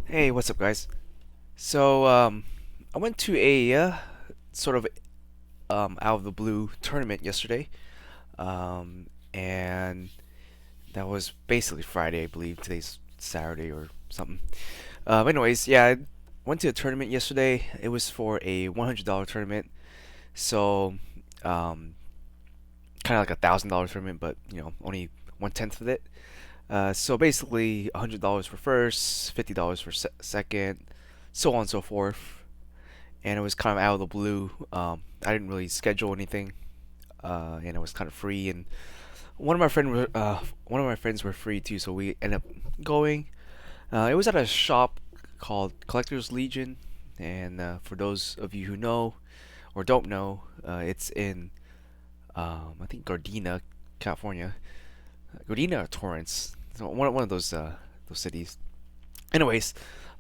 Hey, what's up, guys? So, I went to a sort of out of the blue tournament yesterday, and that was basically Friday, I believe. Today's Saturday or something. Anyways, yeah, I went to a tournament yesterday. It was for a $100 tournament, so um, kind of like $1,000 tournament, but only 1/10 of it. So basically, $100 for first, $50 for second, so on and so forth. And it was kind of out of the blue. I didn't really schedule anything, and it was kind of free. And one of my friends were free too, so we ended up going. It was at a shop called Collectors Legion, and for those of you who know or don't know, it's in I think Gardena, California. Gardena or Torrance, so one of those cities. Anyways,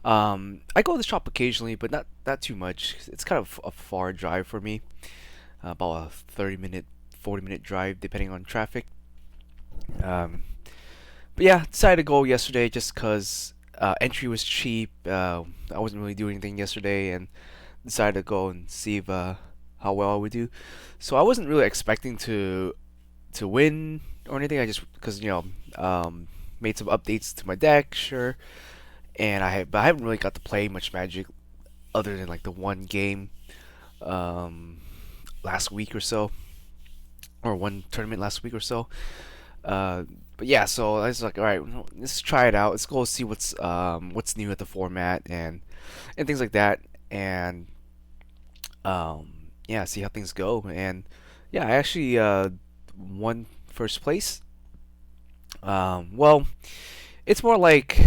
I go to the shop occasionally, but not too much. It's kind of a far drive for me, about a 30-minute, 40-minute drive depending on traffic. Um, but yeah, decided to go yesterday just cause entry was cheap. I wasn't really doing anything yesterday, and decided to go and see if, how well I would do. So I wasn't really expecting to win or anything. I just because made some updates to my deck, sure, but I haven't really got to play much Magic other than like the one game um, last week or so, or one tournament last week or so. Uh, but yeah, so I was like, all right, let's try it out. Let's go see what's new at the format and things like that, and yeah, see how things go. And yeah, I actually won first place. Well, it's more like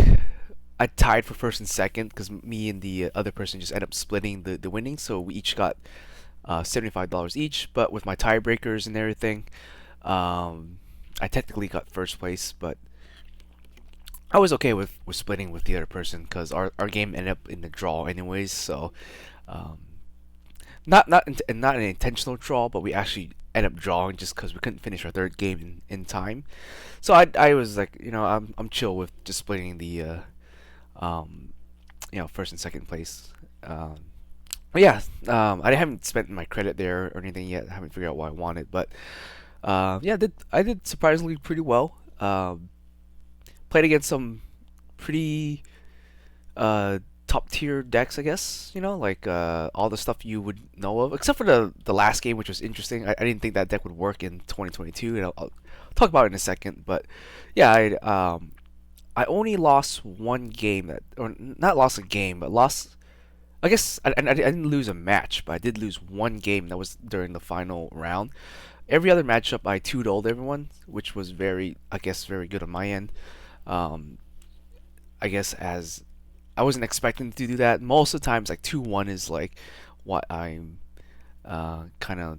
I tied for first and second because me and the other person just ended up splitting the winnings, so we each got $75 each. But with my tiebreakers and everything, um, I technically got first place, but I was okay with splitting with the other person because our game ended up in the draw anyways. So um, not an intentional draw, but we actually ended up drawing just because we couldn't finish our third game in time. So I was like, I'm chill with just splitting the um, first and second place. But yeah, I haven't spent my credit there or anything yet. I haven't figured out what I wanted, but yeah, I did surprisingly pretty well. Played against some pretty uh, top tier decks, I guess. Like all the stuff you would know of, except for the last game, which was interesting. I didn't think that deck would work in 2022, and I'll talk about it in a second. But yeah, I only lost one game or not lost a game, but lost. I guess I didn't lose a match, but I did lose one game that was during the final round. Every other matchup, I 2-0'd everyone, which was I guess, very good on my end. Um, I guess as I wasn't expecting to do that. Most of the times, like 2-1 is like what I'm kind of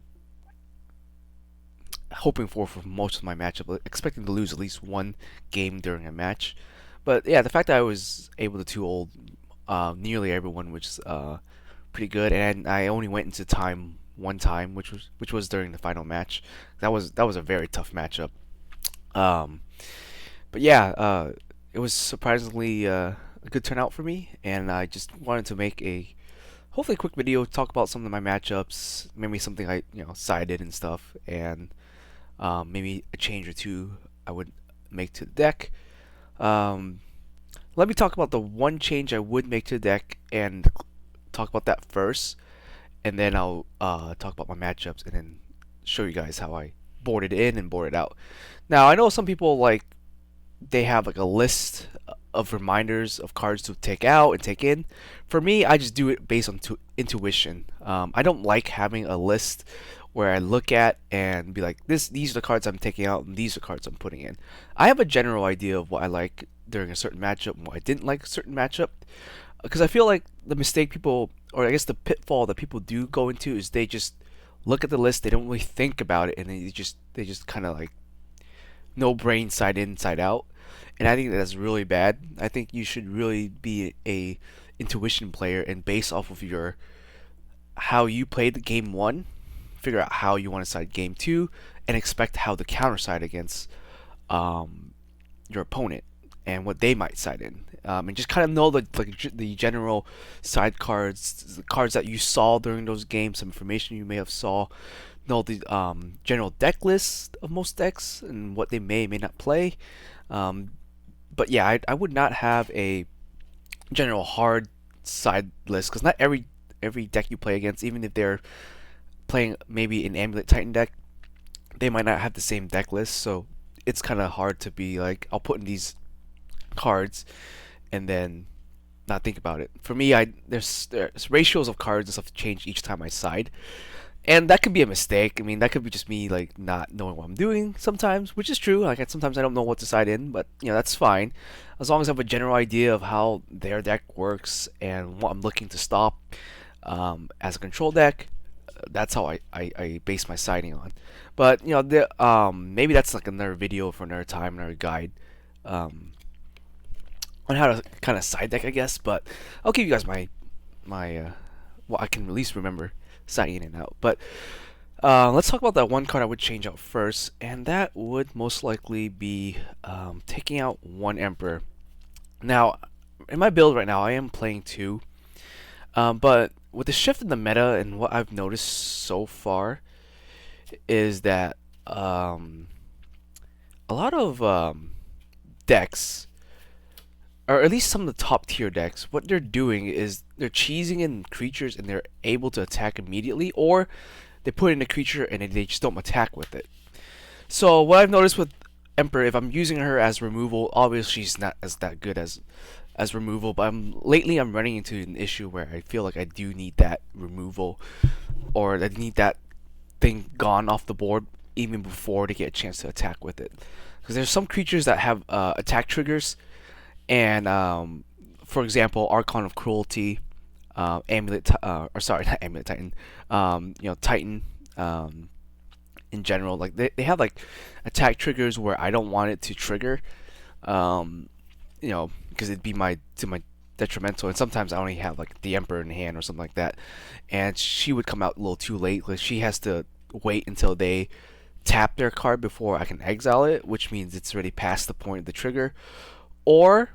hoping for most of my matchup, like, expecting to lose at least one game during a match. But yeah, the fact that I was able to 2-0 nearly everyone, which is pretty good, and I only went into time one time, which was during the final match. That was a very tough matchup. Um, but yeah, it was surprisingly a good turnout for me, and I just wanted to make a hopefully quick video, talk about some of my matchups, maybe something I sided and stuff, and maybe a change or two I would make to the deck. Um, Let me talk about the one change I would make to the deck and talk about that first, and then I'll talk about my matchups and then show you guys how I boarded in and boarded out. Now I know some people like they have like a list of reminders of cards to take out and take in. For me, I just do it based on intuition. I don't like having a list where I look at and be like, these are the cards I'm taking out, and these are the cards I'm putting in. I have a general idea of what I like during a certain matchup and what I didn't like a certain matchup, because I feel like the mistake people, or I guess the pitfall that people do go into, is they just look at the list, they don't really think about it, and they just kind of like no brain, side in, side out. And I think that's really bad. I think you should really be a intuition player and base off of your how you played the game one, figure out how you want to side game two, and expect how the counter side against um, your opponent and what they might side in. and just kind of know the general side cards, the cards that you saw during those games, some information you may have saw, know the general deck list of most decks and what they may not play. Um, but yeah, I would not have a general hard side list because not every deck you play against, even if they're playing maybe an Amulet Titan deck, they might not have the same deck list. So it's kind of hard to be like, I'll put in these cards and then not think about it. For me, there's ratios of cards and stuff change each time I side, and that could be a mistake. I mean, that could be just me like not knowing what I'm doing sometimes, which is true. Like sometimes I don't know what to side in, but that's fine, as long as I have a general idea of how their deck works and what I'm looking to stop as a control deck. That's how I base my siding on. But maybe that's like another video for another time, another guide. On how to kind of side deck, I guess. But I'll give you guys my what I can at least remember siding in and out. But let's talk about that one card I would change out first, and that would most likely be taking out one Emperor. Now, in my build right now, I am playing two, but with the shift in the meta and what I've noticed so far is that a lot of decks, or at least some of the top tier decks, what they're doing is they're cheesing in creatures and they're able to attack immediately, or they put in a creature and they just don't attack with it. So what I've noticed with Emperor, if I'm using her as removal, obviously she's not that good as removal, but lately I'm running into an issue where I feel like I do need that removal, or I need that thing gone off the board even before they get a chance to attack with it. Because there's some creatures that have attack triggers, and for example, Archon of Cruelty, Amulet, or sorry, not Amulet Titan, Titan, in general, like they have like attack triggers where I don't want it to trigger, because it'd be to my detrimental, and sometimes I only have like the Emperor in hand or something like that, and she would come out a little too late. Like she has to wait until they tap their card before I can exile it, which means it's already past the point of the trigger. Or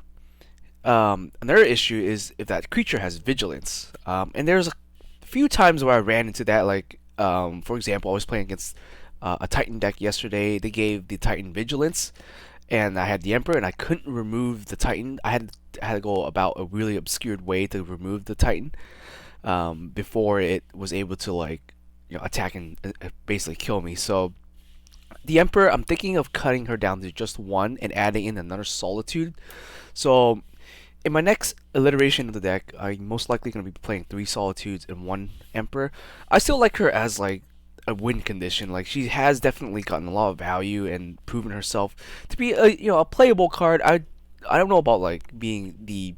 another issue is if that creature has vigilance, and there's a few times where I ran into that. Like for example, I was playing against a Titan deck yesterday. They gave the Titan vigilance, and I had the Emperor, and I couldn't remove the Titan. I had to go about a really obscured way to remove the Titan before it was able to attack and basically kill me. So the Emperor, I'm thinking of cutting her down to just one and adding in another Solitude. So in my next iteration of the deck, I'm most likely going to be playing 3 Solitudes and 1 Emperor. I still like her as like a win condition. Like she has definitely gotten a lot of value and proven herself to be a playable card. I don't know about like being the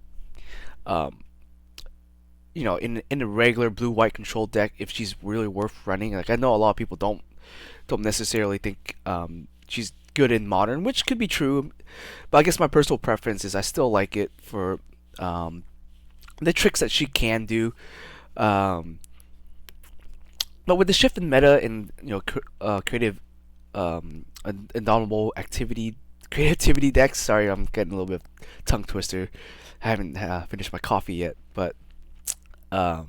in a regular blue white control deck if she's really worth running. Like I know a lot of people don't necessarily think she's good in modern, which could be true, but I guess my personal preference is I still like it for the tricks that she can do. But with the shift in meta and creative indomitable creativity decks. Sorry, I'm getting a little bit of tongue twister. I haven't finished my coffee yet, but so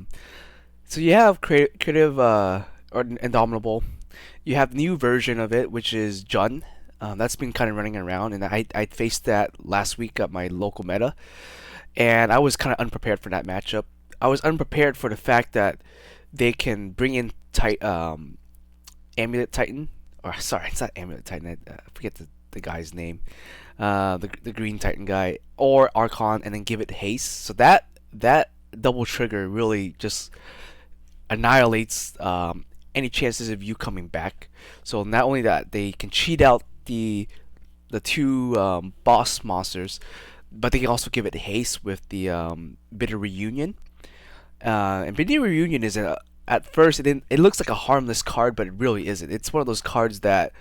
you have creative or indomitable. You have new version of it, which is Jun. That's been kind of running around, and I faced that last week at my local meta, and I was kind of unprepared for that matchup. I was unprepared for the fact that they can bring in Amulet Titan, or sorry, it's not Amulet Titan. I forget the guy's name, the Green Titan guy, or Archon, and then give it haste. So that double trigger really just annihilates any chances of you coming back. So not only that, they can cheat out the two boss monsters, but they can also give it haste with the Bitter Reunion. And Bitter Reunion is at first it looks like a harmless card, but it really isn't. It's one of those cards that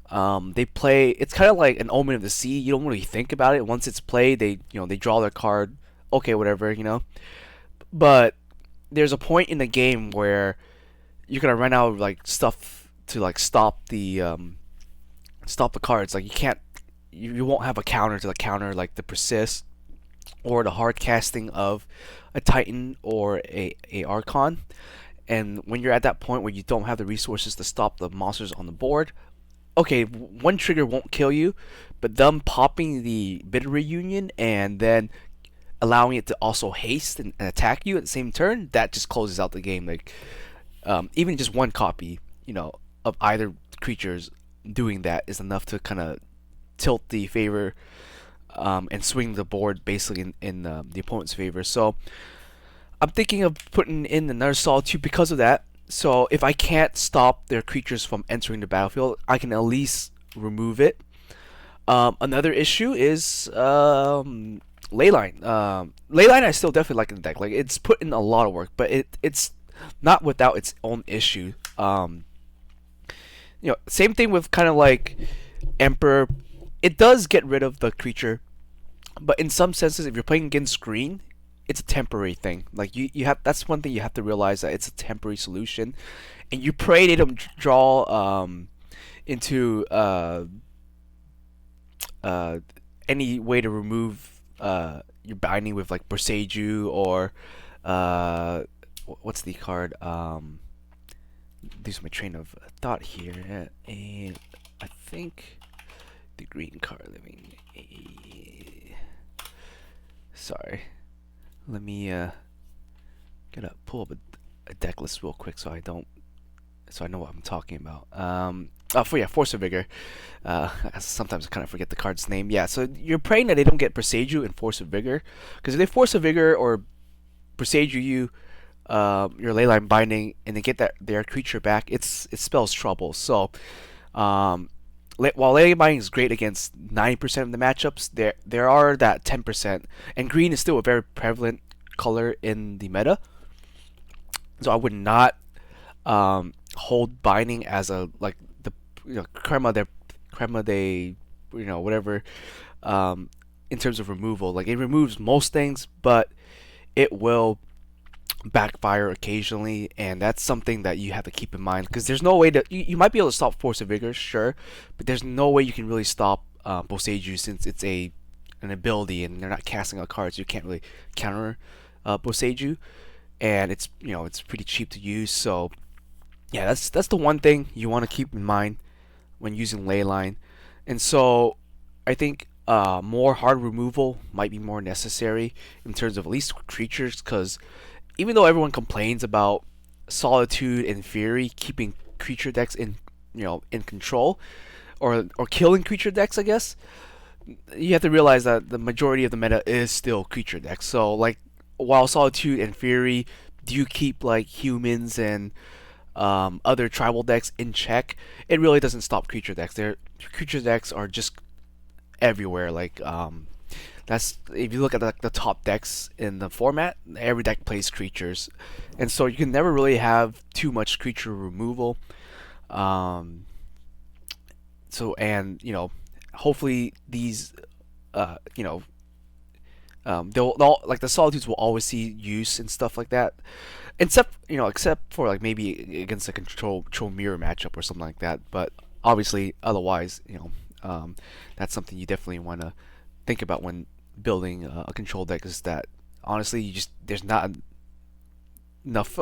they play. It's kind of like an Omen of the Sea. You don't really think about it. Once it's played, they draw their card. Okay, whatever, But there's a point in the game where you're gonna run out of like stuff to like stop the cards. Like you won't have a counter to the counter like the persist or the hard casting of a Titan or a Archon. And when you're at that point where you don't have the resources to stop the monsters on the board, okay, one trigger won't kill you, but them popping the Bitter Reunion and then allowing it to also haste and attack you at the same turn, that just closes out the game. Like, even just one copy, of either creatures doing that is enough to kind of tilt the favor, and swing the board basically in the opponent's favor. So I'm thinking of putting in another Solitude because of that. So if I can't stop their creatures from entering the battlefield, I can at least remove it. Another issue is Leyline. Leyline I still definitely like in the deck. Like, it's put in a lot of work, but it's not without its own issue. Same thing with kind of like Emperor. It does get rid of the creature, but in some senses, if you're playing against green, it's a temporary thing. Like, you have, that's one thing you have to realize, that it's a temporary solution, and you pray they don't draw into any way to remove your binding with like Boseiju or what's the card? Lose my train of thought here. And I think the green card. Sorry. Let me gotta pull up a deck list real quick so I know what I'm talking about. Force of Vigor. Sometimes I kind of forget the card's name. Yeah, so you're praying that they don't get Boseiju and Force of Vigor, because if they Force of Vigor or Boseiju you, your Leyline binding, and they get their creature back, it spells trouble. So, while Leyline binding is great against 90% of the matchups, there are that 10%, and green is still a very prevalent color in the meta. So I would not hold binding as a like the crema de whatever, in terms of removal. Like, it removes most things, but it will backfire occasionally, and that's something that you have to keep in mind, because there's no way to you might be able to stop Force of Vigor, sure, but there's no way you can really stop Boseiju, since it's an ability and they're not casting out cards. You can't really counter Boseiju, and it's pretty cheap to use. So yeah, that's the one thing you want to keep in mind when using Leyline. And so I think more hard removal might be more necessary in terms of at least creatures, because even though everyone complains about Solitude and Fury keeping creature decks in control, or killing creature decks, I guess, you have to realize that the majority of the meta is still creature decks. So, like, while Solitude and Fury do keep like humans and other tribal decks in check, it really doesn't stop creature decks. Their creature decks are just everywhere. Like, that's, if you look at the top decks in the format, every deck plays creatures, and so you can never really have too much creature removal. Hopefully these they'll like, the Solitudes will always see use and stuff like that, except for like maybe against a control mirror matchup or something like that. But obviously, otherwise, that's something you definitely want to think about when building a control deck, is that honestly there's not enough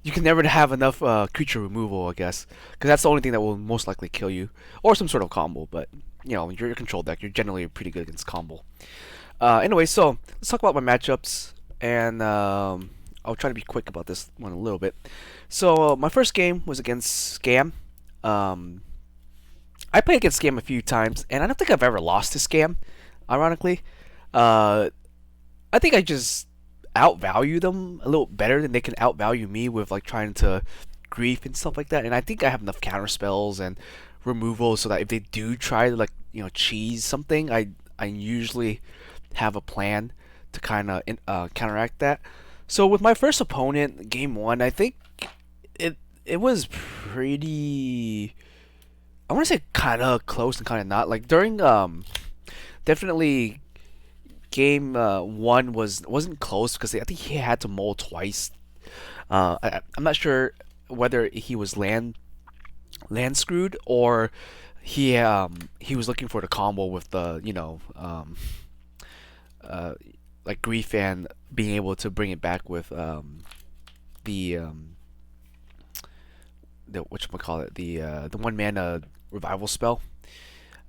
you can never have enough creature removal, I guess, because that's the only thing that will most likely kill you, or some sort of combo. But your control deck, you're generally pretty good against combo. Anyway, so let's talk about my matchups, and I'll try to be quick about this one a little bit. So my first game was against Scam. I played against Scam a few times, and I don't think I've ever lost to Scam, ironically. I think I just outvalue them a little better than they can outvalue me with like trying to grief and stuff like that. And I think I have enough counter spells and removal so that if they do try to like cheese something, I usually have a plan to kind of counteract that. So with my first opponent, game one, I think it was pretty, I want to say kind of close and kind of not. Like, during definitely game one wasn't close, because I think he had to mull twice. I'm not sure whether he was land screwed, or he was looking for the combo with the uh, like grief and being able to bring it back with the the whatchamacallit, the 1 mana revival spell.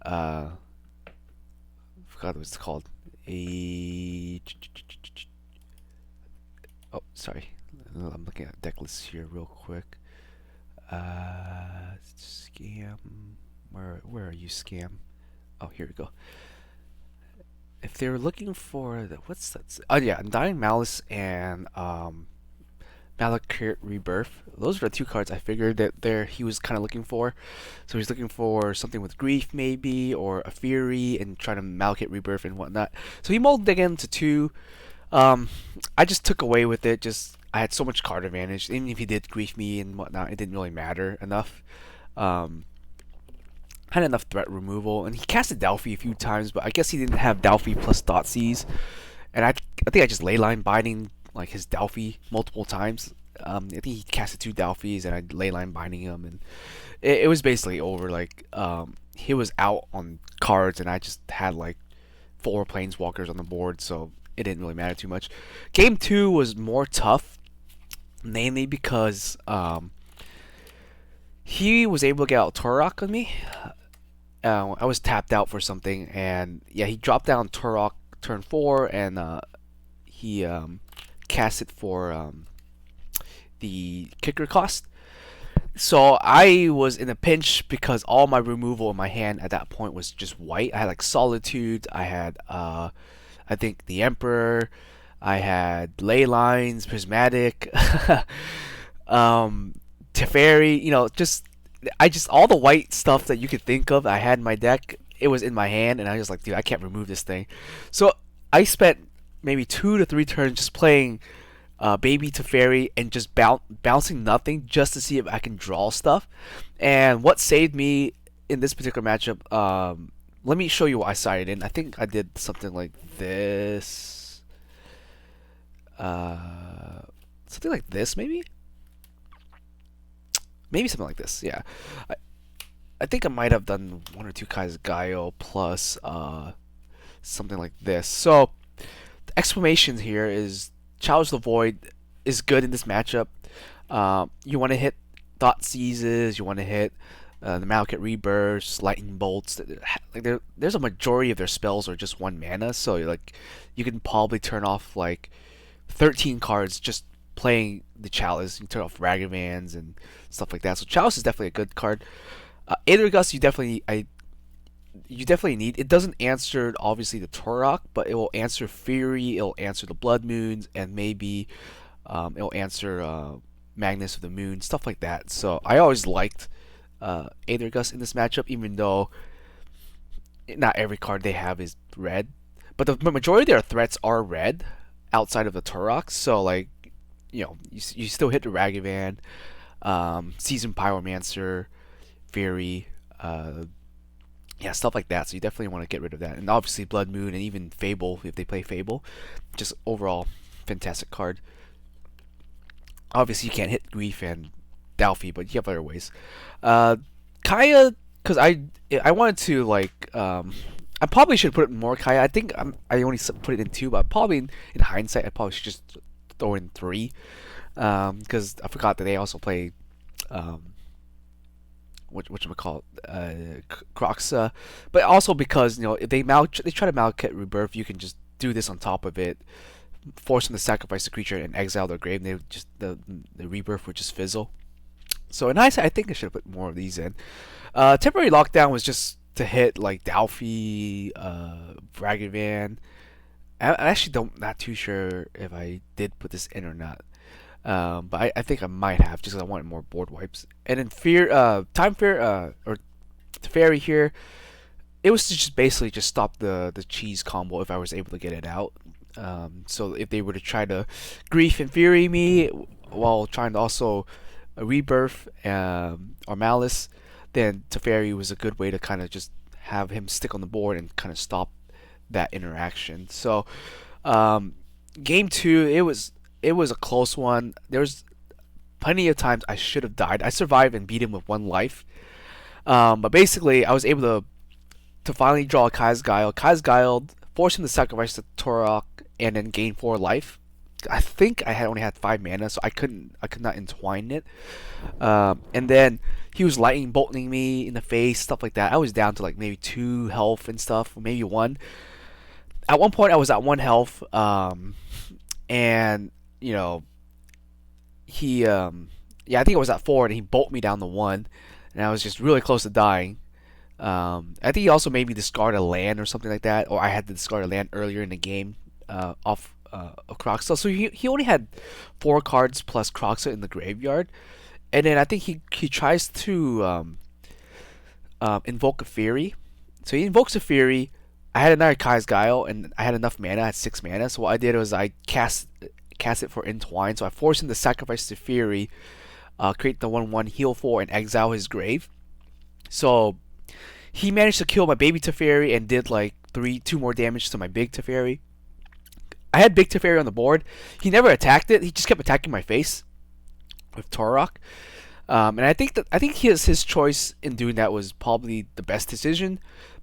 Uh, Forgot what it's called. A Oh, sorry. I'm looking at deck lists here real quick. Scam. Where are you, scam? Oh, here we go. If they were looking for what's that? Oh yeah, Undying Malice and Malakir Rebirth. Those are the 2 cards I figured that there he was kind of looking for. So he's looking for something with grief maybe, or a fury, and trying to Malakir Rebirth and whatnot. So he molded again to 2. I just took away with it. Just I had so much card advantage. Even if he did grief me and whatnot, it didn't really matter enough. Had enough threat removal, and he casted Delphi a few times, but I guess he didn't have Delphi plus Thoughtseize, and I think I just leyline binding like his Delphi multiple times. I think he casted 2 Delphis, and I leyline binding him, and it was basically over. Like he was out on cards, and I just had like 4 planeswalkers on the board, so it didn't really matter too much. Game 2 was more tough, mainly because he was able to get out Turok on me. I was tapped out for something, and yeah, he dropped down Turok turn 4, and he cast it for the kicker cost. So I was in a pinch because all my removal in my hand at that point was just white. I had like Solitude, I had I think the Emperor, I had Ley Lines, Prismatic, Teferi, just all the white stuff that you could think of I had in my deck. It was in my hand, and I was just like, dude, I can't remove this thing. So I spent maybe 2 to 3 turns just playing Baby Teferi and just bouncing nothing just to see if I can draw stuff. And what saved me in this particular matchup, let me show you what I sided in. I think I did something like this. Something like this, maybe? Maybe something like this, yeah. I think I might have done 1 or 2 Kai's Gaio plus something like this. So, the exclamation here is Challenge the Void is good in this matchup. You want to hit Thought Seizes, you want to hit the Malekith Rebirths, Lightning Bolts. Like there's a majority of their spells are just 1 mana, so like you can probably turn off like 13 cards just playing the Chalice. You can turn off Ragavans and stuff like that. So Chalice is definitely a good card. Aethergust you definitely need. It doesn't answer obviously the Turok, but it will answer Fury, it'll answer the Blood Moons, and maybe it'll answer Magnus of the Moon, stuff like that. So I always liked Aethergust in this matchup, even though not every card they have is red. But the majority of their threats are red outside of the Turok. So like, you still hit the Ragavan, Seasoned Pyromancer, Fury, yeah, stuff like that. So you definitely want to get rid of that. And obviously Blood Moon and even Fable if they play Fable. Just overall fantastic card. Obviously you can't hit Grief and Delphi, but you have other ways. Kaya, because I wanted to like I probably should put more Kaya. I think I only put it in 2, but probably in hindsight I probably should just throw in 3, because I forgot that they also play whatchamacallit, Croxa, but also because if they try to Malekith Rebirth, you can just do this on top of it, force them to sacrifice the creature and exile their grave, and they would just the Rebirth would just fizzle. So in hindsight, I think I should have put more of these in. Temporary Lockdown was just to hit like Delphi, Ragavan. I actually not too sure if I did put this in or not. But I think I might have, just because I wanted more board wipes. And then Time Fear, or Teferi here, it was to just basically just stop the cheese combo if I was able to get it out. So if they were to try to Grief and Fury me while trying to also Rebirth or Malice, then Teferi was a good way to kind of just have him stick on the board and kind of stop that interaction. So game 2, it was a close one. There's plenty of times I should have died. I survived and beat him with 1 life. But basically, I was able to finally draw Kai's Guile. Kai's Guile forced him to sacrifice the Torok and then gain 4 life. I think I had only had 5 mana, so I could not entwine it. And then he was lightning bolting me in the face, stuff like that. I was down to like maybe 2 health and stuff, or maybe 1. At one point, I was at 1 health, and you know he, yeah, I think I was at 4, and he bolted me down to 1, and I was just really close to dying. I think he also made me discard a land or something like that, or I had to discard a land earlier in the game, off of Croxa. So he only had 4 cards plus Croxa in the graveyard, and then I think he tries to invoke a Fury. So he invokes a Fury. I had another Kai's Guile, and I had enough mana. I had 6 mana. So what I did was I cast it for Entwine. So I forced him to sacrifice the Fury, create the 1/1 heal 4, and exile his grave. So he managed to kill my baby Teferi and did like 2 more damage to my big Teferi. I had big Teferi on the board. He never attacked it. He just kept attacking my face with Torok. And I think his choice in doing that was probably the best decision.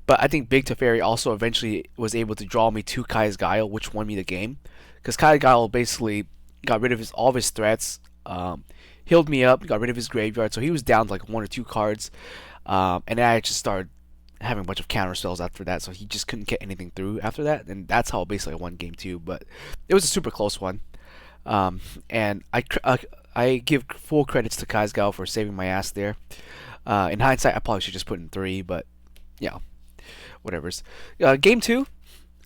But I think Big Teferi also eventually was able to draw me 2 Kai's Guile, which won me the game. Because Kai's Guile basically got rid of all of his threats, healed me up, got rid of his graveyard, so he was down to like 1 or 2 cards. And then I just started having a bunch of counter spells after that, so he just couldn't get anything through after that. And that's how basically I won game 2. But it was a super close one. And I give full credits to Kai's Guile for saving my ass there. In hindsight, I probably should just put in 3, but yeah, whatever's. Game 2,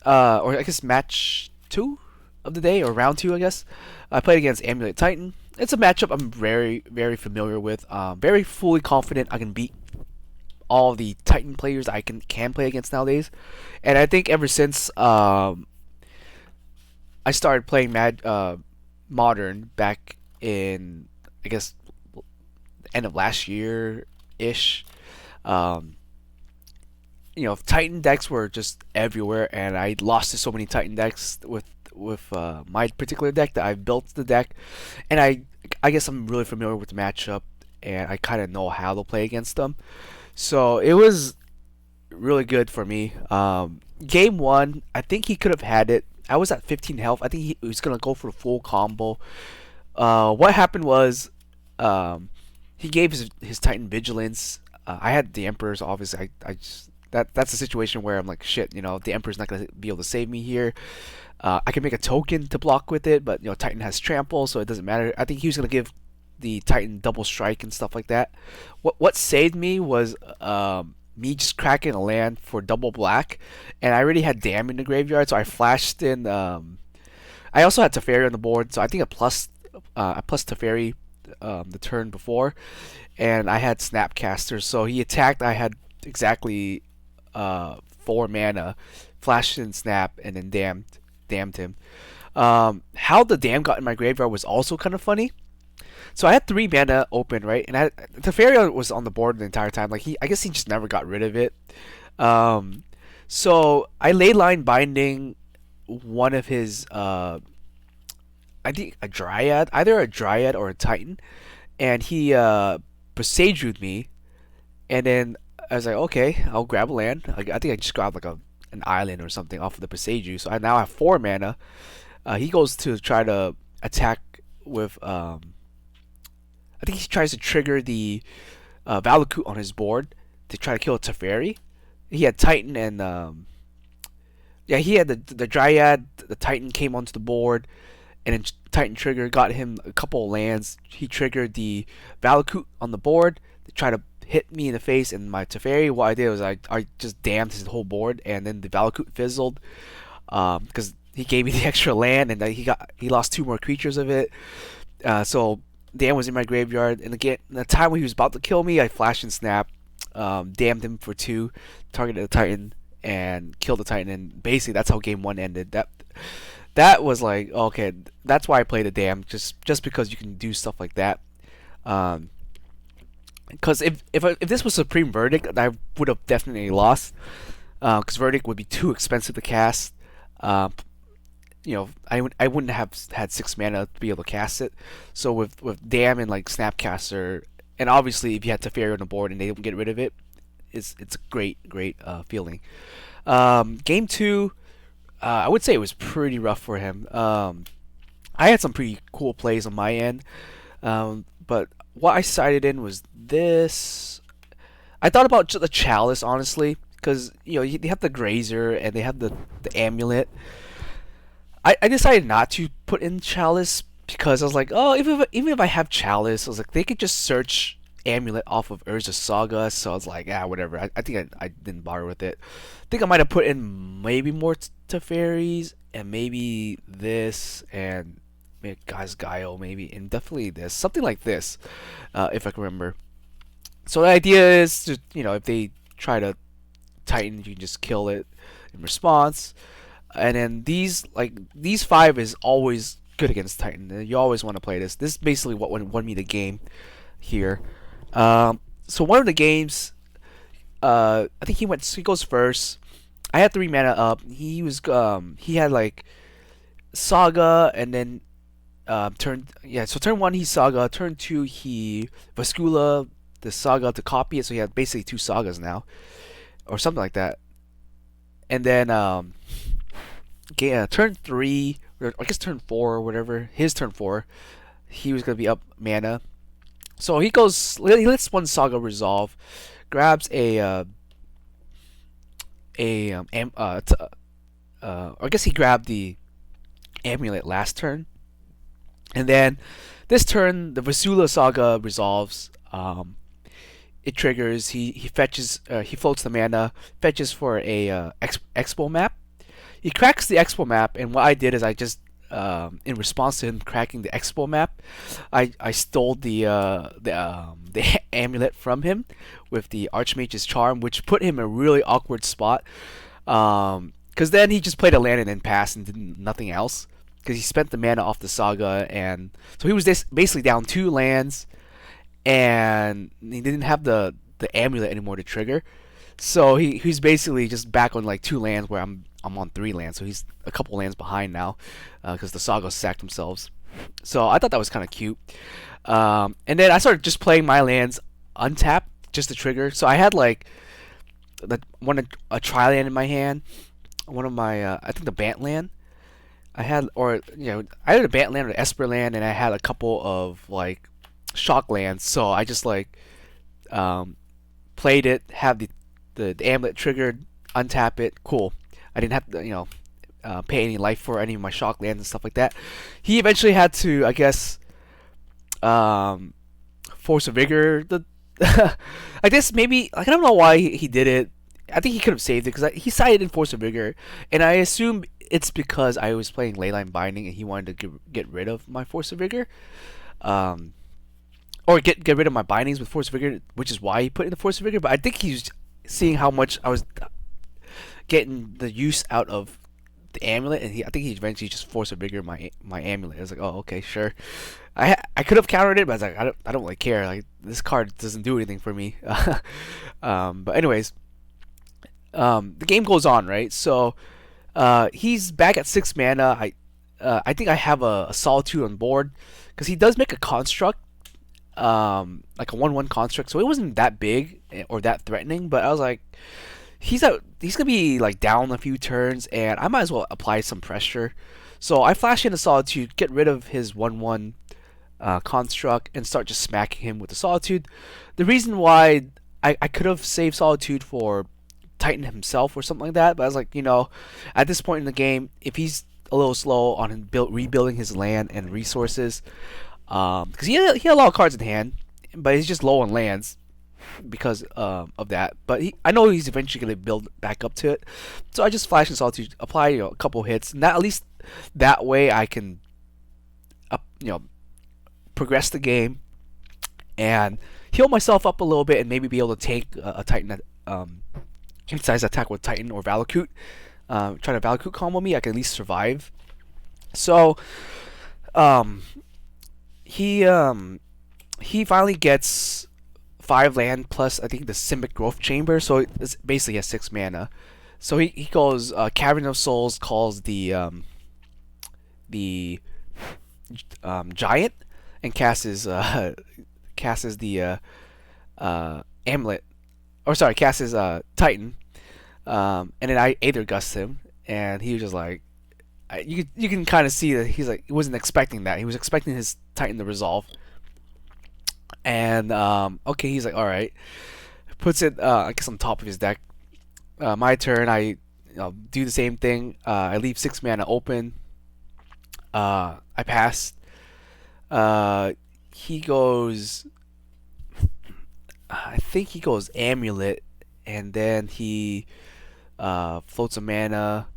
or I guess match 2 of the day, or round 2, I guess. I played against Amulet Titan. It's a matchup I'm very, very familiar with. Very fully confident I can beat all the Titan players I can play against nowadays. And I think ever since I started playing Modern back in, I guess, end of last year ish. Titan decks were just everywhere, and I lost to so many Titan decks with my particular deck that I built the deck, and I guess I'm really familiar with the matchup, and I kind of know how to play against them. So it was really good for me. Game 1, I think he could have had it. I was at 15 health. I think he was gonna go for the full combo. What happened was, he gave his Titan Vigilance. I had the Emperors, obviously. I just that's a situation where I'm like, shit, the Emperor's not gonna be able to save me here. I can make a token to block with it, but Titan has trample, so it doesn't matter. I think he was gonna give the Titan double strike and stuff like that. What saved me was me just cracking a land for double black, and I already had Dam in the graveyard, so I flashed in. I also had Teferi on the board, so I think I plus Teferi the turn before, and I had Snapcaster. So he attacked. I had exactly 4 mana, flashed in Snap, and then damned him. How the Dam got in my graveyard was also kind of funny. So I had 3 mana open, right, and Teferi was on the board the entire time. Like I guess he just never got rid of it. So I ley line binding one of his I think a Dryad, either a Dryad or a Titan, and he Presaged me, and then I was like, okay, I'll grab a land. I think I just grabbed like an island or something off of the Presage. So I now have 4 mana. He goes to try to attack with I think he tries to trigger the Valakut on his board to try to kill a Teferi. He had Titan and yeah, he had the Dryad. The Titan came onto the board, and then Titan trigger got him a couple of lands. He triggered the Valakut on the board to try to hit me in the face, and my Teferi. What I did was I just damned his whole board, and then the Valakut fizzled because he gave me the extra land, and he lost 2 more creatures of it. So Dan was in my graveyard, and again, the time when he was about to kill me, I flashed and snap, damned him for 2, targeted the Titan, and killed the Titan, and basically that's how game 1 ended. That was like, okay, that's why I played the Dam, just because you can do stuff like that. Because if this was Supreme Verdict, I would have definitely lost. Because Verdict would be too expensive to cast. I wouldn't have had 6 mana to be able to cast it. So with Dam and like Snapcaster, and obviously if you had Teferi on the board and they don't get rid of it, it's a great feeling. Game 2, I would say it was pretty rough for him. I had some pretty cool plays on my end, but what I sided in was this. I thought about the chalice honestly, because they have the grazer and they have the amulet. I decided not to put in chalice because I was like, oh, even if I have chalice, I was like they could just search amulet off of Urza's Saga, so I was like, whatever. I think I didn't bother with it. I think I might have put in maybe more Teferis and maybe this and maybe Guy's Guile maybe and definitely this, something like this, if I can remember. So the idea is to, if they try to Titan, you can just kill it in response. And then these five is always good against Titan. You always want to play this. This is basically what won me the game here. So one of the games, I think he goes first. I had 3 mana up. He had like Saga, and then so turn 1 he Saga, turn 2 he Vascula the Saga to copy it. So he had basically 2 Sagas now, or something like that. And then turn 3, or I guess turn 4 or whatever, his turn 4, he was gonna be up mana. So he lets one Saga resolve, grabs I guess he grabbed the amulet last turn, and then this turn the Vasula Saga resolves. It triggers. He fetches. He floats the mana, fetches for a Expo map. He cracks the Expo map, and what I did is I just in response to him cracking the Expo map, I stole the amulet from him with the Archmage's Charm, which put him in a really awkward spot. Because then he just played a land and then passed and did nothing else. Because he spent the mana off the Saga, and so he was basically down 2 lands, and he didn't have the amulet anymore to trigger. So he's basically just back on like 2 lands where I'm on 3 lands, so he's a couple lands behind now because the Saga sacked themselves. So I thought that was kind of cute. And then I started just playing my lands untapped just to trigger. So I had like a tri land in my hand, one of my I think the Bant land. I had I had a Bant land or an Esper land, and I had a couple of like shock lands. So I just like played it, have the amulet triggered, untap it, cool. I didn't have to pay any life for any of my shock lands and stuff like that. He eventually had to, I guess, Force of Vigor. I guess maybe I don't know why he did it. I think he could have saved it because he sided in Force of Vigor, and I assume it's because I was playing Leyline Binding and he wanted to get rid of my Force of Vigor, or get rid of my bindings with Force of Vigor, which is why he put in the Force of Vigor. But I think he's seeing how much I was getting the use out of the amulet, and I think he eventually just Force of Vigor my amulet. I was like, oh, okay, sure. I could have countered it, but I was like, I don't really care. Like, this card doesn't do anything for me. But anyways, the game goes on, right? So he's back at 6 mana. I think I have a Solitude on board because he does make a construct, like a 1/1 construct. So it wasn't that big or that threatening, but I was like, he's gonna be like down a few turns, and I might as well apply some pressure. So I flash in a Solitude, get rid of his 1/1 construct, and start just smacking him with the Solitude. The reason why I could have saved Solitude for Titan himself or something like that, but I was like, at this point in the game, if he's a little slow on rebuilding his land and resources, because he had a lot of cards in hand, but he's just low on lands because of that. But I know he's eventually going to build back up to it, so I just flash and Solitude, apply a couple hits, and at least that way I can progress the game and heal myself up a little bit, and maybe be able to take a Titan size attack with Titan or Valakut. Try to Valakut combo me, I can at least survive. So he finally gets 5 land plus I think the Simic Growth Chamber, so it's basically a 6 mana. So he goes Cavern of Souls, calls the Giant, and casts the Amulet, or sorry, casts his Titan, and then I Aether Gust him, and he was just like, you can kind of see that he's like he wasn't expecting that. He was expecting his Titan to resolve, and okay, he's like, all right, puts it I guess on top of his deck. My turn. I do the same thing. I leave 6 mana open. I pass. Uh, he goes. I think he goes Amulet, and then he floats a mana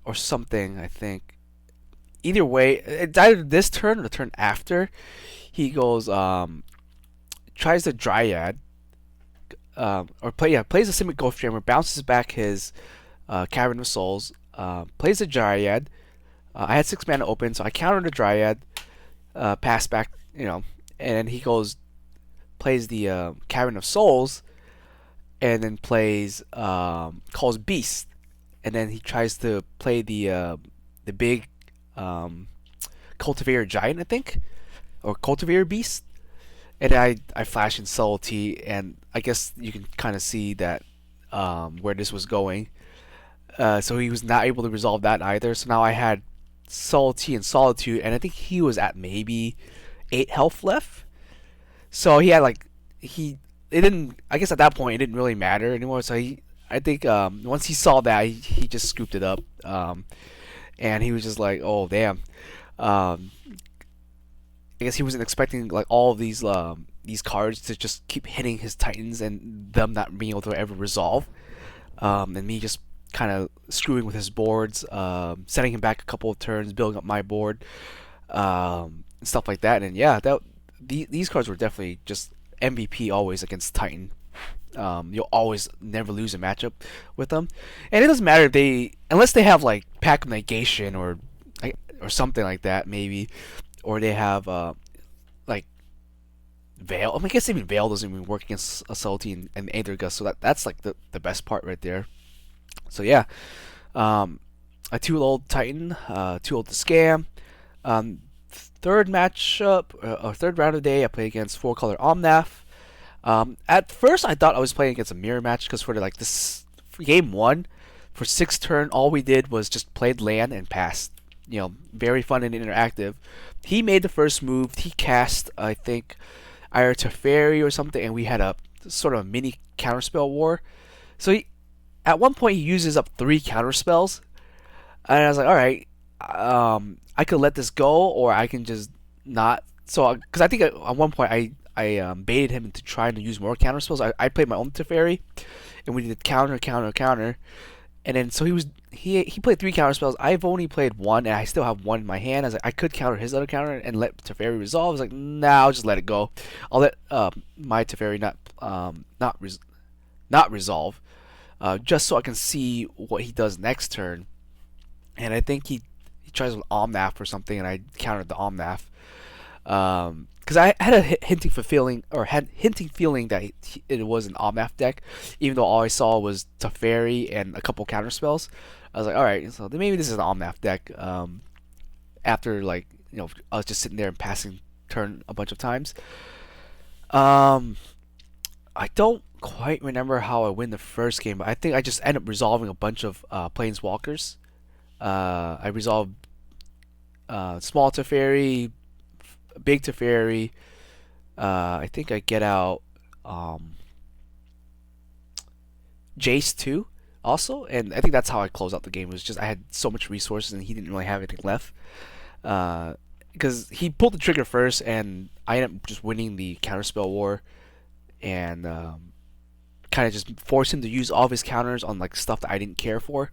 or something. I think. Either way, it's either this turn or the turn after. He goes tries the Dryad, plays a Simic Ghost Jammer, bounces back his Cavern of Souls, plays the Dryad. I had 6 mana open, so I countered the Dryad, pass back, and then he goes plays the Cavern of Souls, and then plays calls Beast, and then he tries to play the big Cultivator Giant, I think, or Cultivator Beast, and I flash in Subtlety, and I guess you can kind of see that where this was going. So he was not able to resolve that either. So now I had Subtlety and Solitude, and I think he was at maybe 8 health left. So he had like it didn't. I guess at that point it didn't really matter anymore. So I think once he saw that, he just scooped it up, and he was just like, oh damn. I guess he wasn't expecting like all of these cards to just keep hitting his Titans and them not being able to ever resolve, and me just kind of screwing with his boards, setting him back a couple of turns, building up my board, and stuff like that. And yeah, these cards were definitely just MVP always against Titan. You'll always never lose a matchup with them, and it doesn't matter if unless they have like Pack of Negation or something like that maybe, or they have like Veil. I mean, I guess even Veil doesn't even work against a Subtlety and Aethergust, so that's like the best part right there. So yeah, a 2-old Titan, 2-old to scam. Third matchup, or third round of the day, I played against 4-color Omnath. At first, I thought I was playing against a mirror match because this for game 1, for 6 turn, all we did was just played land and passed. Very fun and interactive. He made the first move. He cast, I think, either Teferi or something, and we had a sort of mini counterspell war. So at one point, he uses up 3 counterspells, and I was like, all right, I could let this go, or I can just not. So, because I think at one point I baited him into trying to use more counterspells. I played my own Teferi, and we did counter, and then so he played 3 counterspells. I've only played 1, and I still have 1 in my hand. I was like, I could counter his other counter and let Teferi resolve. I was like, nah, I'll just let it go. I'll let my Teferi not resolve, just so I can see what he does next turn. And I think he tries with Omnath or something, and I countered the Omnath. Because I had a hinting feeling that it was an Omnath deck, even though all I saw was Teferi and a couple counterspells. I was like, all right, so maybe this is an Omnath deck. After I was just sitting there and passing turn a bunch of times. I don't quite remember how I win the first game, but I think I just ended up resolving a bunch of Planeswalkers. I resolved small Teferi, big Teferi. I think I get out Jace too, also, and I think that's how I closed out the game. It was just I had so much resources and he didn't really have anything left. Because he pulled the trigger first, and I ended up just winning the counterspell war, and kind of just forced him to use all of his counters on like stuff that I didn't care for,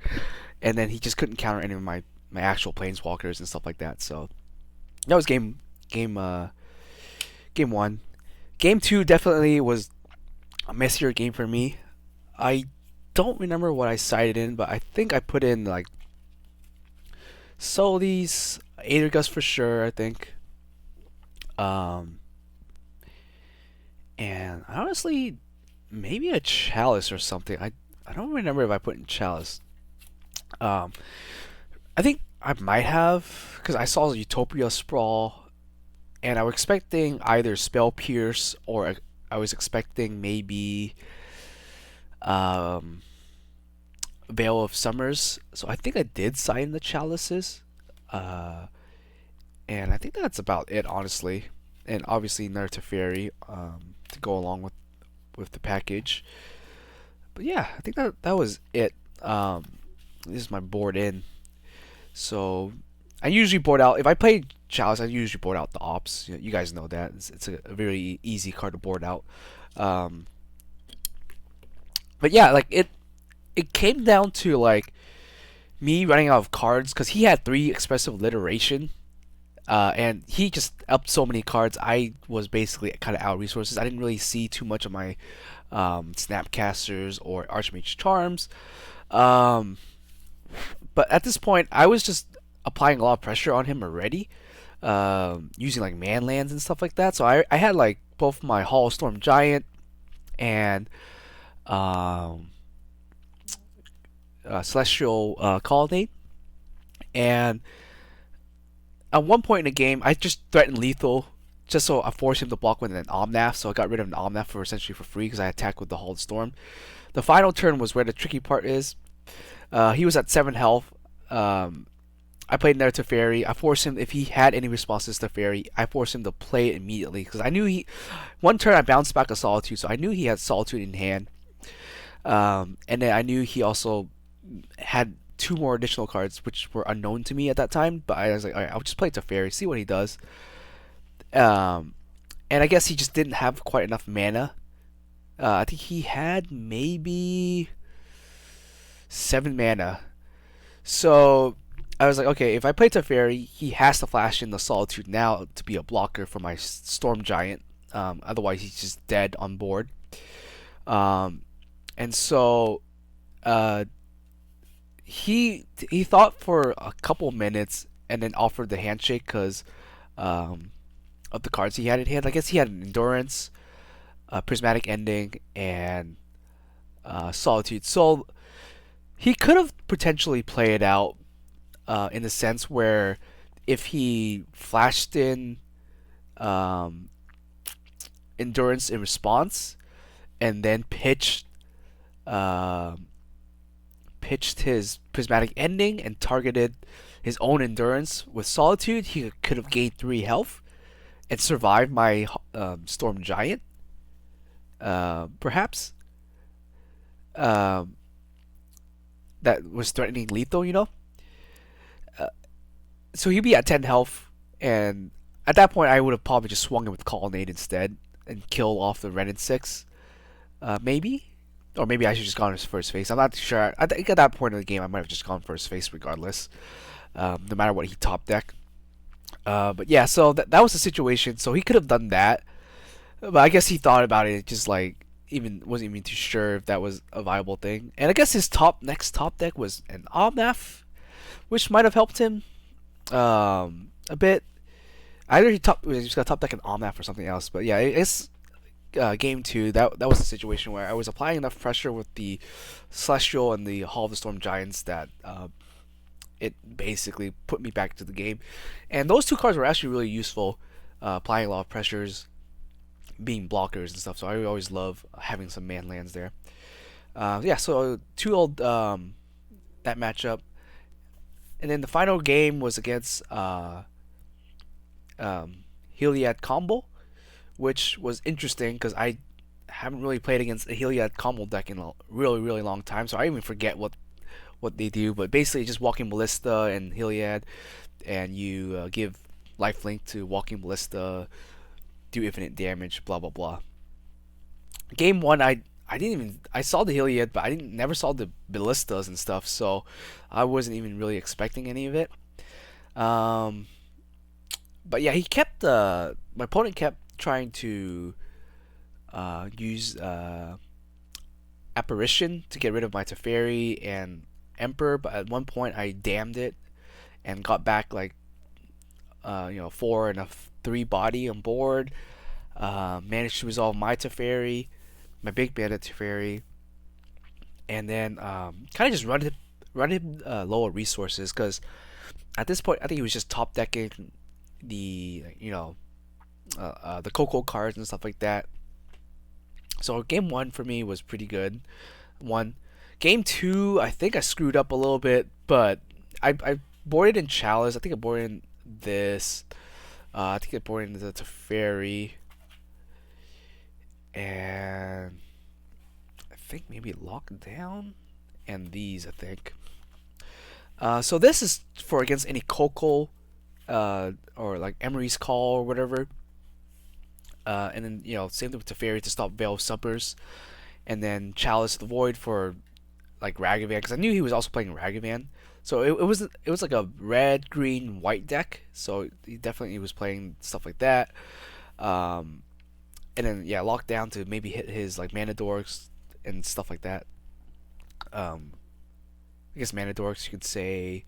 and then he just couldn't counter any of my actual planeswalkers and stuff like that. So that was game 1. Game 2 definitely was a messier game for me. I don't remember what I sided in, but I think I put in like Solis, Aethergust for sure, I think. And honestly, maybe a Chalice or something. I don't remember if I put in Chalice. I think I might have, because I saw Utopia Sprawl, and I was expecting either Spell Pierce, or I was expecting maybe Veil of Summers. So I think I did sign the Chalices. Uh, and I think that's about it, honestly. And obviously another Teferi to go along with the package. But yeah, I think that was it. This is my board in. So I usually board out if I play Chalice. I usually board out the Ops. You guys know that it's a very easy card to board out. Um, but yeah, like it came down to like me running out of cards because he had 3 expressive alliteration. And he just upped so many cards. I was basically kind of out of resources. I didn't really see too much of my Snapcasters or Archmage Charms. Um, but at this point, I was just applying a lot of pressure on him already, using like man lands and stuff like that. So I had like both my Hall Storm Giant and um, Celestial Colonnade. And at one point in the game, I just threatened lethal just so I forced him to block with an Omnath. So I got rid of an Omnath for essentially for free because I attacked with the Hall Storm. The final turn was where the tricky part is. He was at 7 health. I played another Teferi. I forced him, if he had any responses to Teferi, I forced him to play it immediately because I knew he. One turn I bounced back a Solitude, so I knew he had Solitude in hand. And then I knew he also had 2 more additional cards which were unknown to me at that time. But I was like, all right, I'll just play Teferi, see what he does. And I guess he just didn't have quite enough mana. I think he had maybe 7 mana. So I was like, okay, if I play Teferi, he has to flash in the Solitude now to be a blocker for my Storm Giant. Otherwise, he's just dead on board. And so he thought for a couple minutes and then offered the handshake because of the cards he had in hand. I guess he had an Endurance, Prismatic Ending, and Solitude. So he could have potentially played it out in the sense where if he flashed in Endurance in response and then pitched his Prismatic Ending and targeted his own Endurance with Solitude, he could have gained 3 health and survived my Storm Giant, perhaps. That was threatening lethal, you know? So he'd be at 10 health, and at that point I would have probably just swung him with Colonnade instead and kill off the Ren and 6. Maybe? Or maybe I should just gone for his face. I'm not sure. I think at that point in the game I might have just gone for his face regardless, no matter what he top deck. But yeah, so that was the situation. So he could have done that, but I guess he thought about it, just like even wasn't even too sure if that was a viable thing. And I guess his next top deck was an Omnath, which might have helped him a bit. Either he just got top deck an Omnath or something else. But yeah, it's game 2. That was a situation where I was applying enough pressure with the Celestial and the Hall of the Storm Giants that it basically put me back to the game. And those 2 cards were actually really useful, applying a lot of pressures, being blockers and stuff. So I always love having some man lands there. Yeah, so 2 old that matchup. And then the final game was against Heliod Combo, which was interesting because I haven't really played against a Heliod Combo deck in a really, really long time. So I even forget what they do. But basically, just Walking Ballista and Heliod, and you give lifelink to Walking Ballista, do infinite damage, blah blah blah. Game 1, I didn't even I saw the Heliod, but I never saw the ballistas and stuff, so I wasn't even really expecting any of it. But yeah, my opponent kept trying to use Apparition to get rid of my Teferi and Emperor, but at one point I damned it and got back like 4 and a 3 body on board. Managed to resolve my Teferi, my big bandit Teferi, and then kind of just run him lower resources because at this point I think he was just top decking the the Coco cards and stuff like that. So game 1 for me was pretty good. Game two, I think I screwed up a little bit, but I boarded in Chalice. I think I boarded in this. I think I boarded in the Teferi, and I think maybe Lockdown, and these. I think. So this is for against any Coco, or like Emery's Call or whatever. And then same thing with Teferi to stop Veil of Suppers, and then Chalice of the Void for like Ragavan because I knew he was also playing Ragavan. So it was like a red, green, white deck. So he definitely was playing stuff like that. Um, and then yeah, lock down to maybe hit his like mana dorks and stuff like that. Um, I guess mana dorks you could say,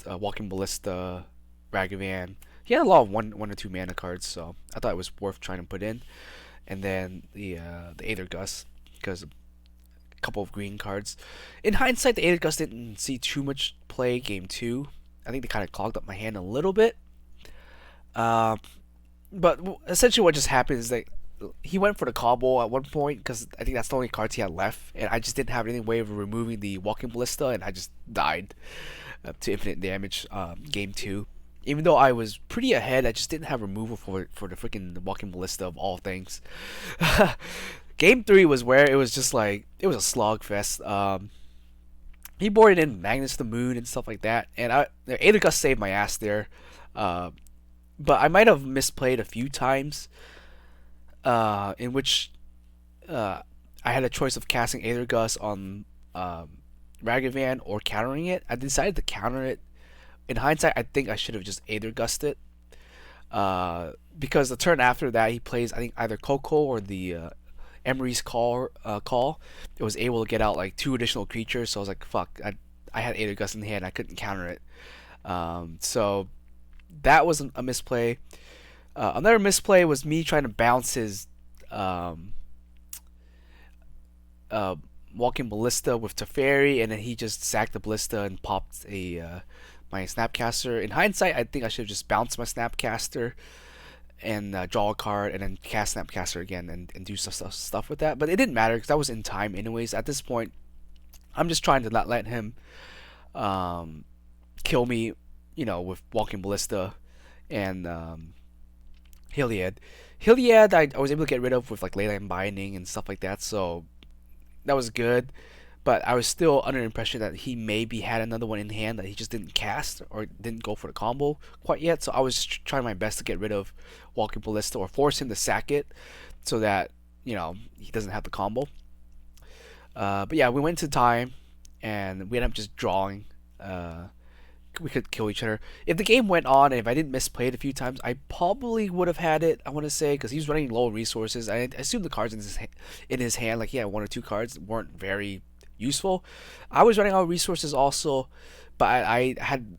Walking Ballista, Ragavan. He had a lot of one or two mana cards, so I thought it was worth trying to put in. And then the Aether Gust because couple of green cards. In hindsight, the Aether Gust didn't see too much play game two. I think they kind of clogged up my hand a little bit. Uh, but essentially, what just happened is that he went for the combo at one point because I think that's the only cards he had left, and I just didn't have any way of removing the Walking Ballista, and I just died to infinite damage game two. Even though I was pretty ahead, I just didn't have removal for the freaking Walking Ballista of all things. Game three was where it was just like it was a slog fest. He boarded in Magnus the Moon and stuff like that, and Aether Gust saved my ass there. Uh, but I might have misplayed a few times, in which I had a choice of casting Aether Gust on Ragavan or countering it. I decided to counter it. In hindsight, I think I should have just Aether Gusted. Because the turn after that, he plays I think either Coco or the Emery's call. It was able to get out like two additional creatures, so I was like, fuck. I had Aether Gust in hand, I couldn't counter it. So that was a misplay. Another misplay was me trying to bounce his Walking Ballista with Teferi, and then he just sacked the Ballista and popped my Snapcaster. In hindsight, I think I should have just bounced my Snapcaster and draw a card and then cast Snapcaster again and do stuff with that. But it didn't matter because that was in time anyways. At this point, I'm just trying to not let him kill me, with Walking Ballista and Heliod. Heliod, I was able to get rid of with like Leyline Binding and stuff like that, so that was good. But I was still under the impression that he maybe had another one in hand that he just didn't cast or didn't go for the combo quite yet. So I was trying my best to get rid of Walking Ballista or force him to sack it so that, he doesn't have the combo. But yeah, we went to time and we ended up just drawing. We could kill each other. If the game went on and if I didn't misplay it a few times, I probably would have had it, I want to say, because he was running low resources. I assume the cards in his hand, like he had one or two cards, weren't very useful. I was running out of resources also, but I had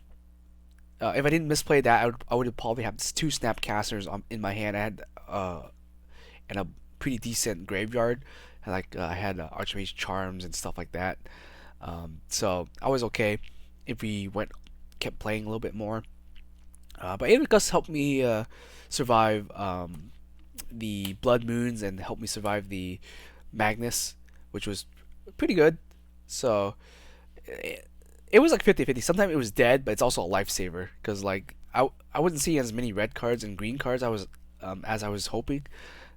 if I didn't misplay that, I would probably have two Snapcasters in my hand. I had and a pretty decent graveyard. I had Archmage Charms and stuff like that. So I was okay if we kept playing a little bit more. But Aether Gust helped me survive the Blood Moons and helped me survive the Magnus, which was pretty good. So it was like 50-50. Sometimes it was dead, but it's also a lifesaver because like I wasn't seeing as many red cards and green cards as I was hoping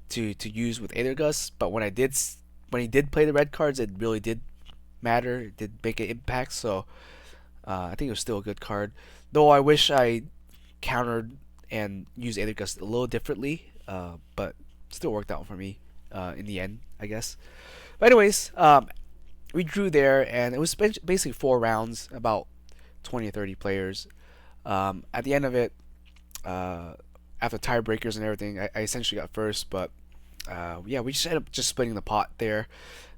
to use with Aether Gust. But when he did play the red cards, it really did matter. It did make an impact. So I think it was still a good card. Though I wish I countered and used Aether Gust a little differently, but still worked out for me in the end, I guess. But anyways, we drew there, and it was basically 4 rounds, about 20 or 30 players. At the end of it, after tiebreakers and everything, I essentially got first, but yeah, we just ended up just splitting the pot there,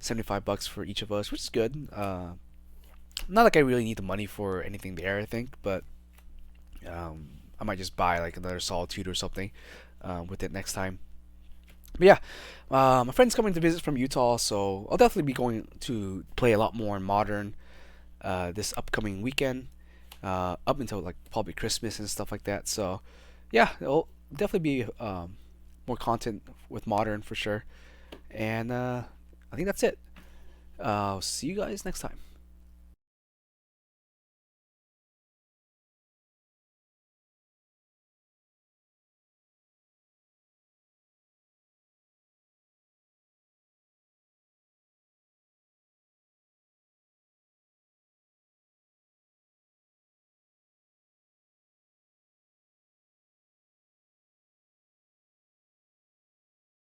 $75 for each of us, which is good. Not like I really need the money for anything there, I think, but I might just buy like another Solitude or something with it next time. But yeah, my friend's coming to visit from Utah, so I'll definitely be going to play a lot more in Modern this upcoming weekend, up until like probably Christmas and stuff like that. So yeah, it'll definitely be more content with Modern for sure. And I think that's it. I'll see you guys next time.